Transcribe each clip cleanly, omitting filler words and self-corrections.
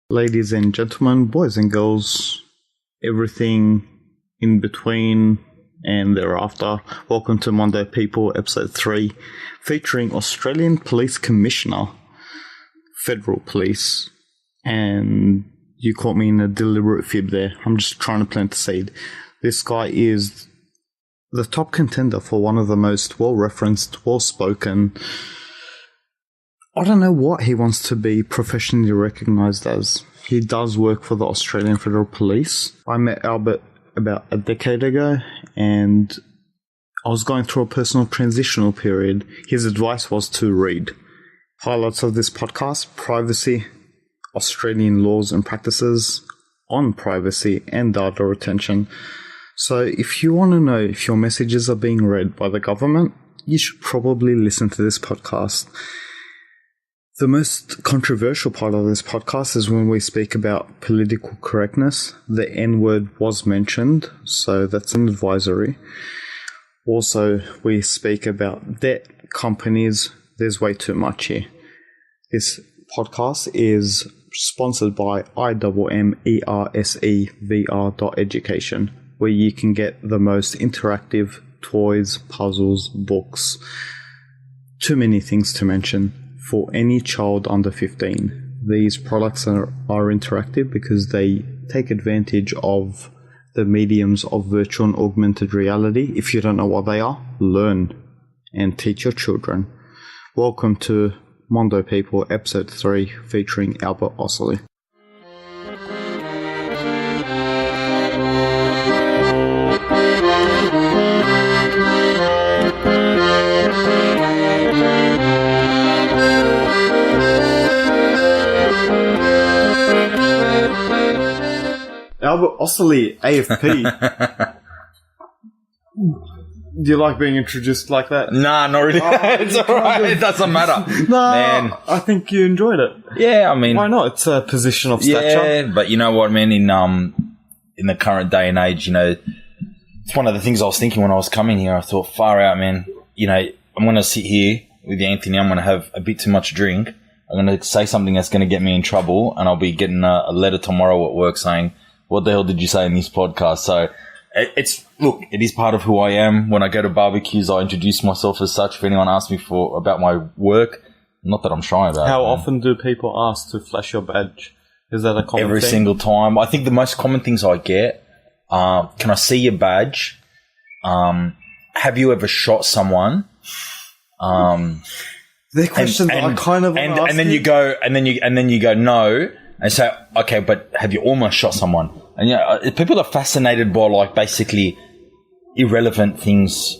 Ladies and gentlemen, boys and girls, everything in between and thereafter, welcome to Mondo People, episode 3, featuring Australian Police Commissioner, Federal Police, and you caught me in a deliberate fib there. I'm just trying to plant the seed. This guy is the top contender for one of the most well-referenced, well-spoken, I don't know what he wants to be professionally recognised as. He does work for the Australian Federal Police. I met Albert about a decade ago, and I was going through a personal transitional period. His advice was to read. Highlights of this podcast: privacy, Australian laws and practices on privacy and data retention. So if you want to know if your messages are being read by the government, you should probably listen to this podcast. The most controversial part of this podcast is when we speak about political correctness. The N-word was mentioned, so that's an advisory. Also, we speak about debt, companies. There's way too much here. This podcast is sponsored by IMMERSEVR.education, where you can get the most interactive toys, puzzles, books. Too many things to mention. For any child under 15. These products are interactive because they take advantage of the mediums of virtual and augmented reality. If you don't know what they are, learn and teach your children. Welcome to Mondo People, episode 3, featuring Albert Ossiely. Albert Ossiely, AFP. Do you like being introduced like that? Nah, not really. It's alright. It doesn't matter. Man. I think you enjoyed it. Yeah, I mean, why not? It's a position of stature. Yeah, but you know what, man? In the current day and age, you know, it's one of the things I was thinking when I was coming here. I thought, far out, man. You know, I'm going to sit here with Anthony. I'm going to have a bit too much drink. I'm going to say something that's going to get me in trouble, and I'll be getting a letter tomorrow at work saying, what the hell did you say in this podcast? So it is part of who I am. When I go to barbecues, I introduce myself as such. If anyone asks me about my work, not that I'm shy about it. How often do people ask to flash your badge? Is that a common thing? Every single time. I think the most common things I get, can I see your badge? Have you ever shot someone? They're questions I kind of want to ask and then you go, and then you go, no. And say, okay, but have you almost shot someone? And people are fascinated by like basically irrelevant things,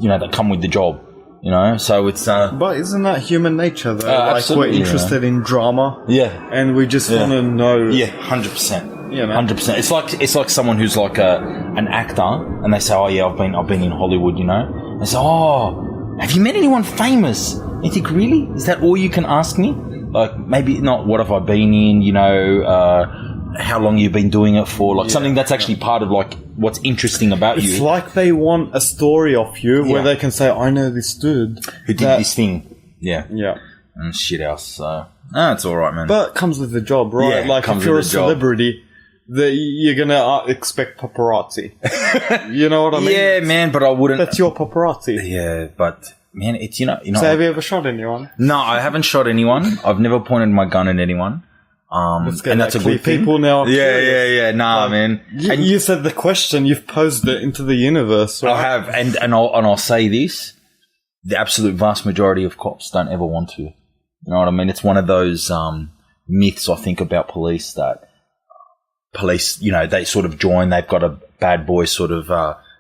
you know, that come with the job, you know. So it's. But isn't that human nature though? Like we're interested in drama, and we just want to know. 100%. Yeah, man. 100%. It's like someone who's like an actor, and they say, oh yeah, I've been in Hollywood, you know. And say, oh, have you met anyone famous? And you think, really? Is that all you can ask me? Like, maybe not what have I been in, you know, how long you've been doing it for, like something that's actually part of like what's interesting about you. It's like they want a story of you where they can say, I know this dude who did this thing. Yeah. And shit else. So, it's all right, man. But it comes with the job, right? Yeah, like if you're a celebrity, you're going to expect paparazzi. You know what I mean? Yeah, man, but I wouldn't. That's your paparazzi. Yeah, but... Man, it's, you know. So have you ever shot anyone? No, I haven't shot anyone. I've never pointed my gun at anyone. And that's a good thing. People now. Yeah. Nah, man. You said the question. You've posed it into the universe. Right? I have, and I'll say this: the absolute vast majority of cops don't ever want to. You know what I mean? It's one of those myths I think about police that police, you know, they sort of join. They've got a bad boy sort of.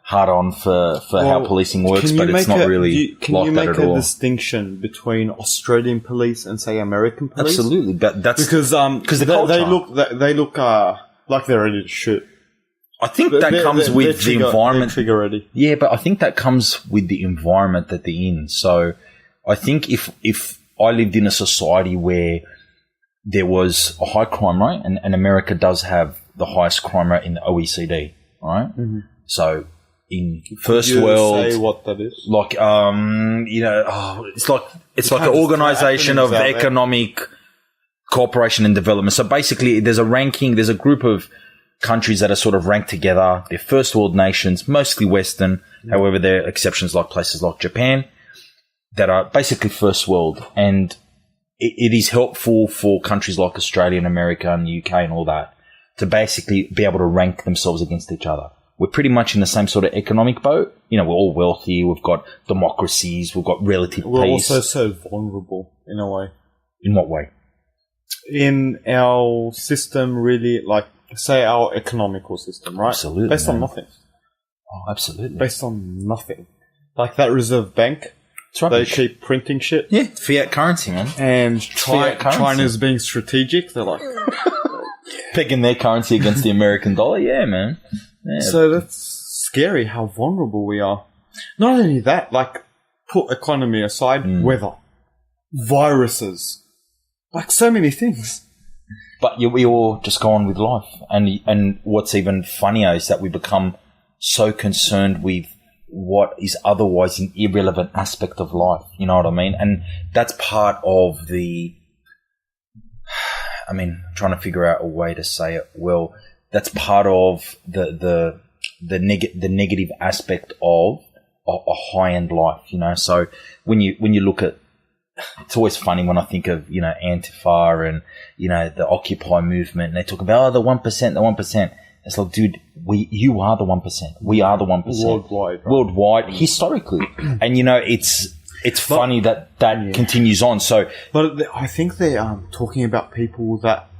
Hard on for how policing works, but it's not really can like you that make at a all. Distinction between Australian police and say American police? Absolutely, but that's because the culture. they look like they're ready to shoot. I think that comes with the environment. Trigger ready. Yeah, but I think that comes with the environment that they're in. So I think if I lived in a society where there was a high crime rate, and America does have the highest crime rate in the OECD, right? Mm-hmm. So in first world, say what that is? Like it's like an organization of economic cooperation and development. So basically, there's a ranking. There's a group of countries that are sort of ranked together. They're first world nations, mostly Western. However, there are exceptions like places like Japan that are basically first world. And it is helpful for countries like Australia and America and the UK and all that to basically be able to rank themselves against each other. We're pretty much in the same sort of economic boat. You know, we're all wealthy. We've got democracies. We've got relative We're peace. also so vulnerable in a way. In what way? In our system, really, like, say our economical system, right? Absolutely, Based on man. nothing. Oh, absolutely. Based on nothing. Like that Reserve Bank, It's rubbish. they keep printing shit. Yeah, fiat currency, man. And fiat currency. China's being strategic. They're like, Pegging their currency against the American dollar. Yeah, man. Yeah. so that's scary how vulnerable we are. Not only that, like, put economy aside, weather, viruses, like so many things. But we all just go on with life. And what's even funnier is that we become so concerned with what is otherwise an irrelevant aspect of life. You know what I mean? And that's part of trying to figure out a way to say it well. That's part of the negative aspect of a high-end life, you know? So when you look at, it's always funny when I think of, you know, Antifa and, you know, the Occupy movement, and they talk about, the 1%, the 1%. It's like, dude, you are the 1%. We are the 1%. Worldwide. Right? Worldwide, historically. And, you know, it's funny that continues on. So, But I think they're talking about people that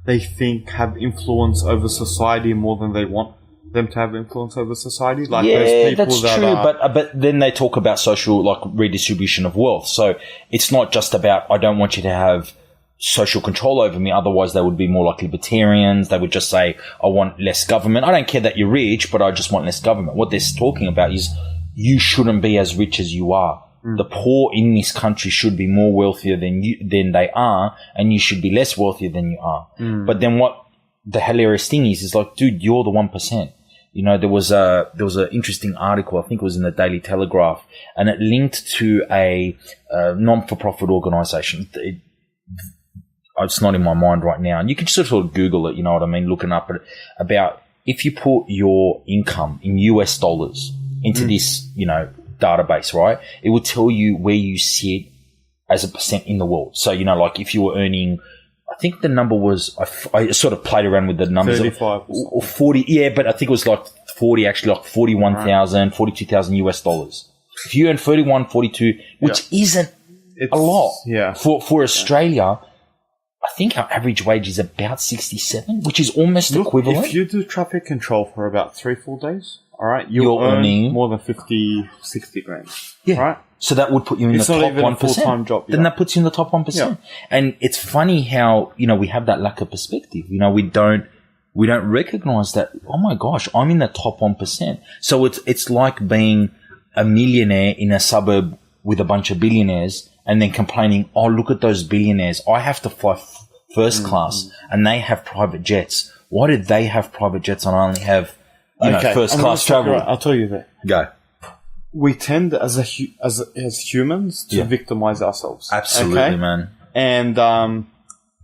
they think have influence over society more than they want them to have influence over society. Like, there's people that's that true. are, But then they talk about social, like, redistribution of wealth. So it's not just about, I don't want you to have social control over me. Otherwise, they would be more like libertarians. They would just say, I want less government. I don't care that you're rich, but I just want less government. What they're talking about is you shouldn't be as rich as you are. The poor in this country should be more wealthier than they are, and you should be less wealthier than you are. But then what the hilarious thing is like, dude, you're the 1%. You know, there was an interesting article, I think it was in the Daily Telegraph, and it linked to a non-for-profit organisation. It's not in my mind right now. And you can just sort of Google it, you know what I mean, looking up about if you put your income in US dollars into this, you know, database, right? It will tell you where you sit as a percent in the world. So, you know, like if you were earning, I think the number was, I sort of played around with the numbers. 35 or 40, yeah, but I think it was like 40, actually, like 41,000, 42,000 US dollars. If you earn 31, 42, which isn't a lot. Yeah. For Australia, I think our average wage is about 67, which is almost equivalent. If you do traffic control for about 3-4 days, all right, you're earning more than 50, 60 grand. Yeah. Right? So that would put you in the top 1%. It's not even a full-time job. Then that puts you in the top 1%. Yeah. And it's funny how, you know, we have that lack of perspective. You know, we don't recognize that, oh my gosh, I'm in the top 1%. So it's like being a millionaire in a suburb with a bunch of billionaires and then complaining, oh, look at those billionaires. I have to fly first class and they have private jets. Why do they have private jets and I only have, first class travel? I'll tell you that. Go. We tend as humans to victimize ourselves. Absolutely, man. And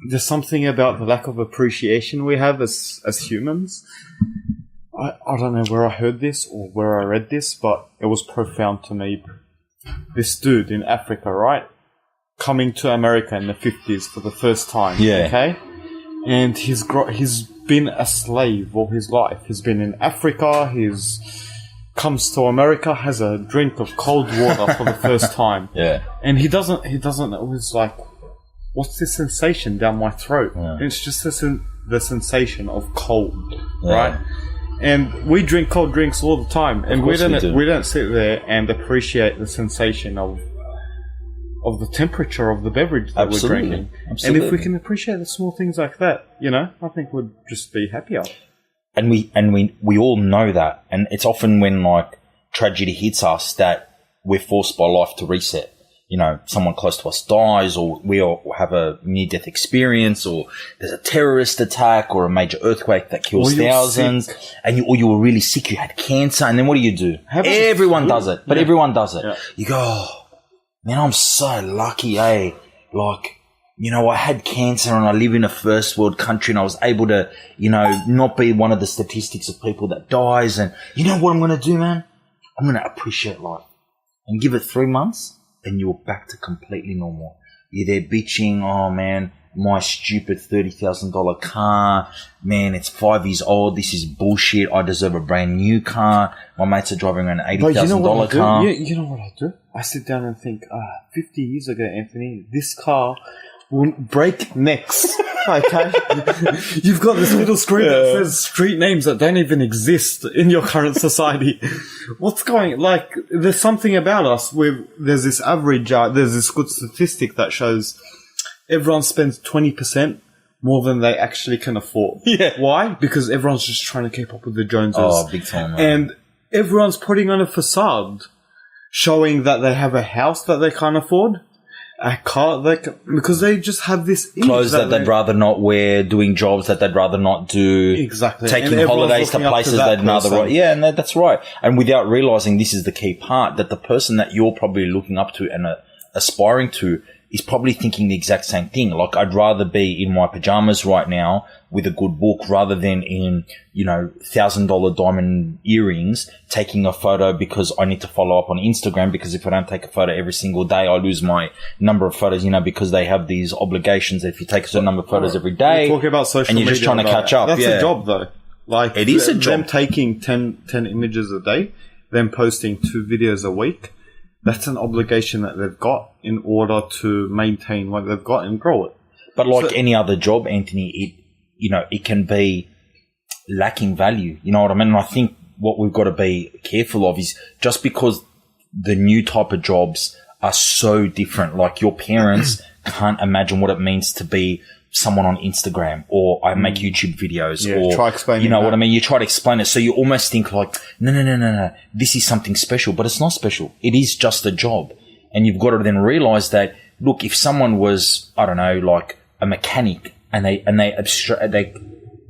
there's something about the lack of appreciation we have as humans. I don't know where I heard this or where I read this, but it was profound to me. This dude in Africa, right? Coming to America in the 50s for the first time. Yeah. Okay? And he's been a slave all his life. He's been in Africa, comes to America, has a drink of cold water for the first time. Yeah. And he doesn't, it was like, what's this sensation down my throat? Yeah. It's just the sensation of cold, right? And we drink cold drinks all the time, and we don't sit there and appreciate the sensation of the temperature of the beverage that we're drinking. Absolutely. And if we can appreciate the small things like that, you know, I think we'd just be happier. And we all know that. And it's often when like tragedy hits us that we're forced by life to reset. You know, someone close to us dies, or we all have a near-death experience, or there's a terrorist attack or a major earthquake that kills thousands, and you were really sick, you had cancer, and then what do? Everyone does it, but everyone does it. Yeah. You go, oh, man, I'm so lucky, eh? Like, I had cancer and I live in a first world country and I was able to, not be one of the statistics of people that dies. And you know what I'm going to do, man? I'm going to appreciate life and give it 3 months and you're back to completely normal. You're there bitching, oh man, my stupid $30,000 car, man, it's 5 years old, this is bullshit, I deserve a brand new car, my mates are driving an $80,000 car. You know what I do? I sit down and think, 50 years ago, Anthony, this car wouldn't break necks. Okay? You've got this little screen that says street names that don't even exist in your current society. What's going, there's something about us where there's this average, there's this good statistic that shows everyone spends 20% more than they actually can afford. Yeah. Why? Because everyone's just trying to keep up with the Joneses. Oh, big time, man. And everyone's putting on a facade showing that they have a house that they can't afford, a car because they just have this image clothes that they'd rather not wear, doing jobs that they'd rather not do, exactly, taking holidays to places they'd rather. Yeah, and that's right. And without realizing, this is the key part, that the person that you're probably looking up to and aspiring to is probably thinking the exact same thing. Like, I'd rather be in my pajamas right now with a good book rather than in, $1,000 diamond earrings, taking a photo because I need to follow up on Instagram, because if I don't take a photo every single day, I lose my number of photos, because they have these obligations that if you take a certain number of photos every day, talking about social and you're just trying to catch up. That's a job though. Like, it is a job. Them taking 10 images a day, them posting 2 videos a week, that's an obligation that they've got in order to maintain what they've got and grow it. But any other job, Anthony, it can be lacking value. You know what I mean? And I think what we've got to be careful of is, just because the new type of jobs are so different, like your parents can't imagine what it means to be someone on Instagram, or I make YouTube videos, or try explaining what I mean? You try to explain it. So you almost think like, no, this is something special, but it's not special. It is just a job. And you've got to then realize that, look, if someone was, I don't know, like a mechanic, and they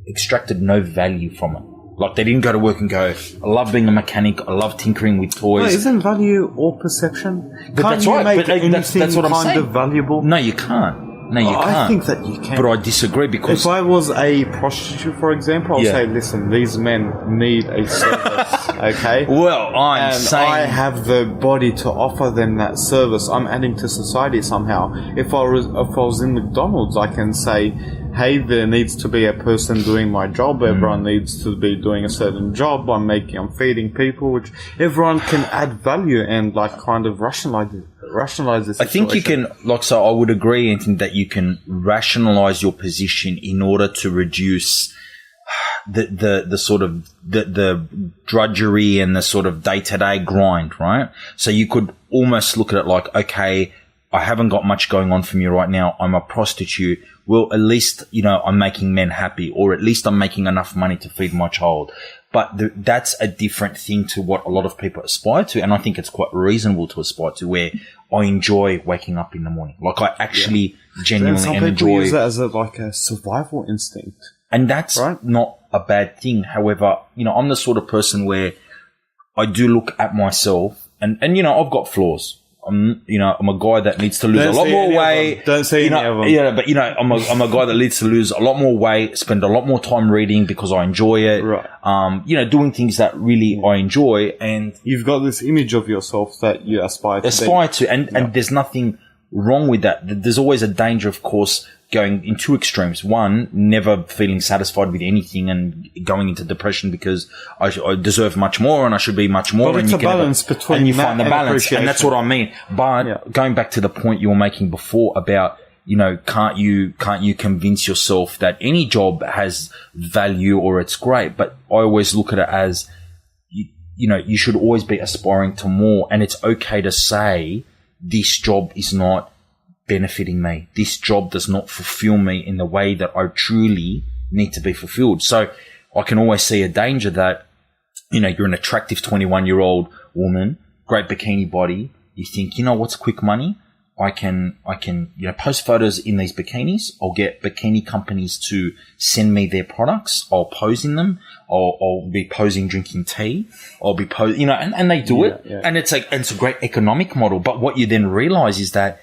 extracted no value from it. Like, they didn't go to work and go, I love being a mechanic, I love tinkering with toys. No, isn't value all perception? But that's right. Make that's what I'm saying. Of valuable? No, you can't. No, you can't. I think that you can. But I disagree, because if I was a prostitute, for example, I'll say, listen, these men need a service, okay? Well, I'm saying I have the body to offer them that service. I'm adding to society somehow. If I was in McDonald's, I can say, hey, there needs to be a person doing my job. Everyone needs to be doing a certain job. I'm feeding people, which everyone can add value and kind of rationalize this. I think you can, so I would agree, Anthony, that you can rationalize your position in order to reduce the sort of the drudgery and the sort of day-to-day grind, right? So you could almost look at it like, okay, I haven't got much going on for me right now. I'm a prostitute. Well, at least, I'm making men happy, or at least I'm making enough money to feed my child. But that's a different thing to what a lot of people aspire to. And I think it's quite reasonable to aspire to, where I enjoy waking up in the morning. Like, I actually genuinely enjoy. Some people use it as a survival instinct. And that's not a bad thing. However, I'm the sort of person where I do look at myself and I've got flaws. I'm a guy that needs to lose a lot more weight. Don't say any of them. Yeah, but I'm a guy that needs to lose a lot more weight, spend a lot more time reading because I enjoy it. Right. Doing things that really I enjoy, and you've got this image of yourself that you aspire to. And there's nothing wrong with that. There's always a danger, of course, going in two extremes. One, never feeling satisfied with anything and going into depression because I deserve much more and I should be much more. But it's a balance between and you find the balance, and that's what I mean. But going back to the point you were making before about, can't you convince yourself that any job has value or it's great? But I always look at it as, you should always be aspiring to more, and it's okay to say this job is not benefiting me. This job does not fulfill me in the way that I truly need to be fulfilled. So I can always see a danger that, you're an attractive 21-year-old woman, great bikini body. You think, what's quick money? I can, post photos in these bikinis. I'll get bikini companies to send me their products. I'll pose in them. I'll be posing drinking tea. I'll be posing, and they do it. Yeah. And it's a great economic model. But what you then realize is that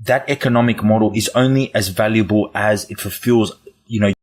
that economic model is only as valuable as it fulfills, you know,